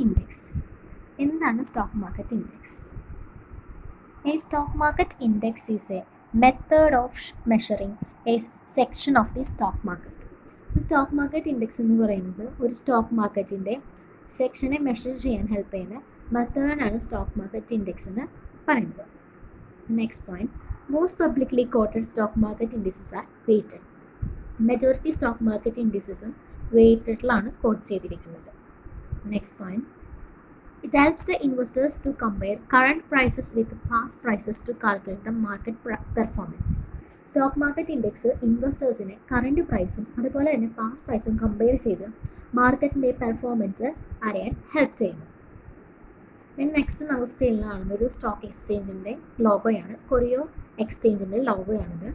Index. എന്താണ് stock market index? A stock market index is a method of measuring a section of the stock market. Stock market index എന്ന് പറയുന്നത് ഒരു stock മാർക്കറ്റിൻ്റെ സെക്ഷനെ measure ചെയ്യാൻ help ചെയ്യുന്ന മെത്തേഡാണ് stock market index എന്ന് പറയുന്നത്. Next point, most publicly quoted stock market indices are weighted. Majority stock market ഇൻഡിസസും വെയ്റ്റഡിലാണ് കോട്ട് ചെയ്തിരിക്കുന്നത്. Next point, it helps the investors to compare current prices with past prices to calculate the market performance. Stock market index ഇൻവെസ്റ്റേഴ്സിനെ current പ്രൈസും അതുപോലെ തന്നെ past പ്രൈസും compare ചെയ്ത് മാർക്കറ്റിൻ്റെ പെർഫോമൻസ് അറിയാൻ ഹെൽപ്പ് ചെയ്യുന്നു. നെക്സ്റ്റ് നമുക്ക് സ്ക്രീനിൽ കാണുന്ന ഒരു സ്റ്റോക്ക് എക്സ്ചേഞ്ചിൻ്റെ ലോഗോയാണ്. കൊറിയോ എക്സ്ചേഞ്ചിൻ്റെ ലോഗോയാണിത്.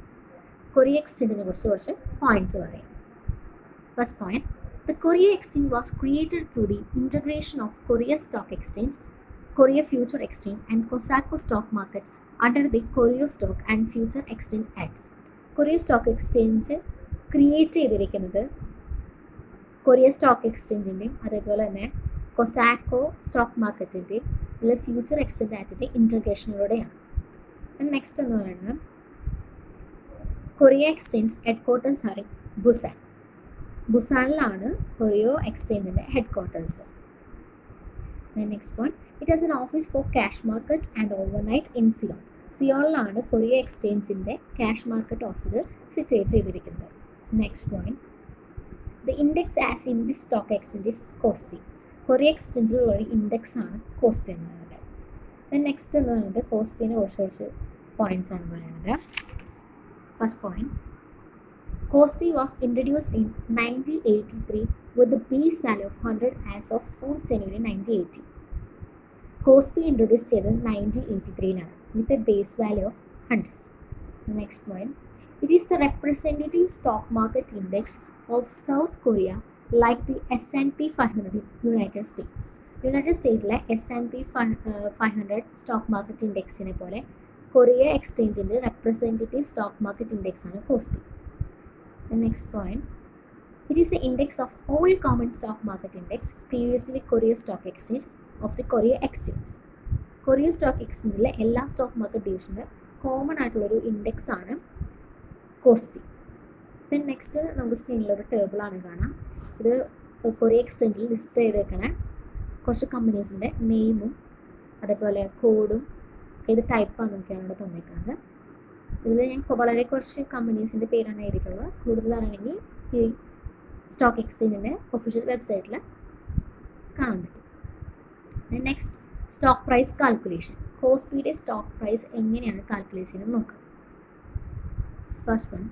കൊറിയ എക്സ്ചേഞ്ചിനെ കുറിച്ച് കുറച്ച് പോയിന്റ്സ് പറയാം. First point, the Korea Exchange was created through the integration of Korea Stock Exchange, Korea Future Exchange and COSACO Stock Market under the Korea Stock and Future Exchange Act. Korea Stock Exchange create ചെയ്തിരിക്കുന്നത് Korea stock എക്സ്ചേഞ്ചിൻ്റെയും അതേപോലെ തന്നെ കൊസാക്കോ stock മാർക്കറ്റിൻ്റെയും അല്ലെങ്കിൽ future exchange ആക്ടിൻ്റെ ഇൻറ്റഗ്രേഷനിലൂടെയാണ്. Next എന്ന് പറയുന്നത് Korea exchange headquarters are in Busan. ബുസാനിലാണ് കൊറിയോ എക്സ്ചേഞ്ചിൻ്റെ headquarters. Next point, it has an office for cash market and overnight in Seoul. സിയോളിലാണ് കൊറിയ എക്സ്ചേഞ്ചിൻ്റെ ക്യാഷ് മാർക്കറ്റ് ഓഫീസ് സിറ്റുവേറ്റ് ചെയ്തിരിക്കുന്നത്. Next point, the index as in the stock exchange is KOSPI. Korea എക്സ്ചേഞ്ചിലുള്ള ഒരു index ആണ് KOSPI എന്ന് പറയുന്നത്. Next എന്ന് പറയുന്നത് കോസ്പിനെ കുറച്ച് പോയിന്റ്സ് ആണ് പറയുന്നത്. First point, COSPI was introduced in 1983 with the base value of 100 as of 4th January 1980. COSPI introduced ചെയ്തത് 1983 with a base value of 100. Next point, it is the representative stock market index of South Korea like the S&P 500 in United States. United സ്റ്റേറ്റിലെ S&P 500 stock market ഇൻഡെക്സിനെ പോലെ Korea എക്സ്ചേഞ്ചിൻ്റെ representative stock market index ആണ് COSPI. The next point, it is the index of all common stock market index, previously Korea Stock Exchange of the Korea Exchange. Korea stock എക്സ്ചേഞ്ചിലെ എല്ലാ stock market ഡിവിഷൻ്റെ common ആയിട്ടുള്ളൊരു index ആണ് COSPI. പിന്നെ next നമുക്ക് സ്ക്രീനിലൊരു ടേബിളാണ് കാണാം. ഇത് കൊറിയ എക്സ്ചേഞ്ചിൽ ലിസ്റ്റ് ചെയ്തേക്കണ കുറച്ച് കമ്പനീസിൻ്റെ നെയിമും അതേപോലെ കോഡും ഏത് ടൈപ്പാണെന്നൊക്കെയാണ് ഇവിടെ തന്നേക്കുന്നത്. ഇതിൽ ഞാൻ വളരെ കുറച്ച് കമ്പനീസിൻ്റെ പേരാണ് എഴുതിയിട്ടുള്ളത്. കൂടുതൽ അറിയണമെങ്കിൽ ഈ സ്റ്റോക്ക് എക്സ്ചേഞ്ചിൻ്റെ ഒഫീഷ്യൽ വെബ്സൈറ്റിൽ കാണാൻ പറ്റും. Next, stock price calculation. COSPIയുടെ സ്റ്റോക്ക് പ്രൈസ് എങ്ങനെയാണ് കാൽക്കുലേറ്റ് ചെയ്യുന്നത് നോക്കാം. First one,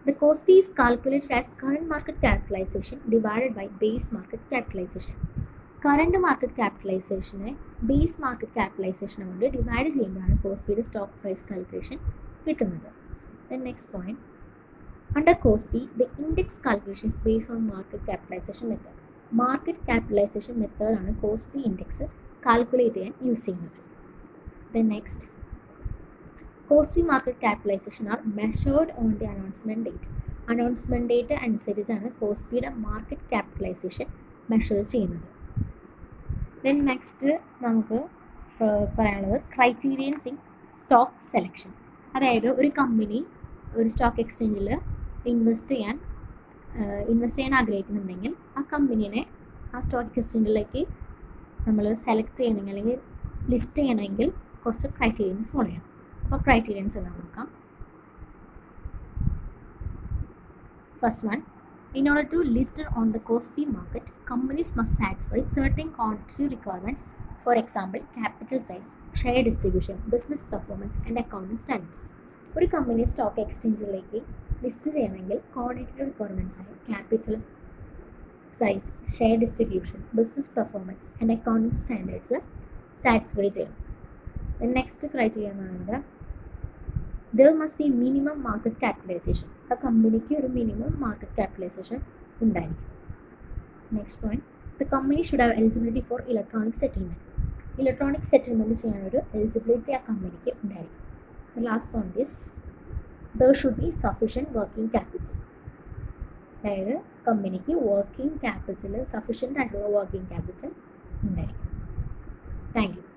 the COSPI is calculated as current market capitalisation divided by base market capitalisation. Current market ക്യാപിറ്റലൈസേഷനെ ബേസ് മാർക്കറ്റ് ക്യാപിറ്റലൈസേഷനെ കൊണ്ട് ഡിവൈഡ് ചെയ്യുമ്പോഴാണ് COSPIയുടെ സ്റ്റോക്ക് പ്രൈസ് കാൽക്കുലേഷൻ കിട്ടുന്നത്. Next point, under COSPI the index calculation is based on market capitalisation method. Market capitalisation മെത്തേഡാണ് COSPI index calculate ചെയ്യാൻ use ചെയ്യുന്നത്. Next, COSPI market capitalisation R measured on the announcement date. Announcement date അനുസരിച്ചാണ് COSPIയുടെ market capitalisation measure ചെയ്യുന്നത്. Next നമുക്ക് പറയാനുള്ളത് ക്രൈറ്റീരിയൻസ് in stock selection. അതായത് ഒരു company ഒരു സ്റ്റോക്ക് എക്സ്ചേഞ്ചിൽ ഇൻവെസ്റ്റ് ചെയ്യാൻ ആഗ്രഹിക്കുന്നുണ്ടെങ്കിൽ ആ കമ്പനീനെ ആ സ്റ്റോക്ക് എക്സ്ചേഞ്ചിലേക്ക് നമ്മൾ സെലക്ട് ചെയ്യണമെങ്കിൽ അല്ലെങ്കിൽ ലിസ്റ്റ് ചെയ്യണമെങ്കിൽ കുറച്ച് ക്രൈറ്റീരിയൻ ഫോളോ ചെയ്യണം. അപ്പോൾ ക്രൈറ്റീരിയൻസ് എന്താണെന്ന് നോക്കാം. First one, in order to list on the COSPI market, companies must satisfy certain quantitative requirements, for example, capital size, share distribution, business performance and accounting standards. ഒരു company stock എക്സ്ചേഞ്ചിലേക്ക് list ചെയ്യണമെങ്കിൽ quantitative requirements ആയ capital size, share distribution, business performance and accounting standards satisfy ചെയ്യണം. Next criteria എന്ന് പറയുന്നത് there must be minimum market capitalization. ആ കമ്പനിക്ക് ഒരു minimum market capitalisation ഉണ്ടായിരിക്കും. Next point, the company should have eligibility four electronic settlement. Electronic settlement ചെയ്യാനൊരു eligibility ആ കമ്പനിക്ക് ഉണ്ടായിരിക്കും. The last point is there should be sufficient working capital. അതായത് കമ്പനിക്ക് വർക്കിംഗ് ക്യാപിറ്റൽ സഫിഷ്യൻ്റ് ആയിട്ടുള്ള വർക്കിംഗ് ക്യാപിറ്റൽ ഉണ്ടായിരിക്കും. Thank you.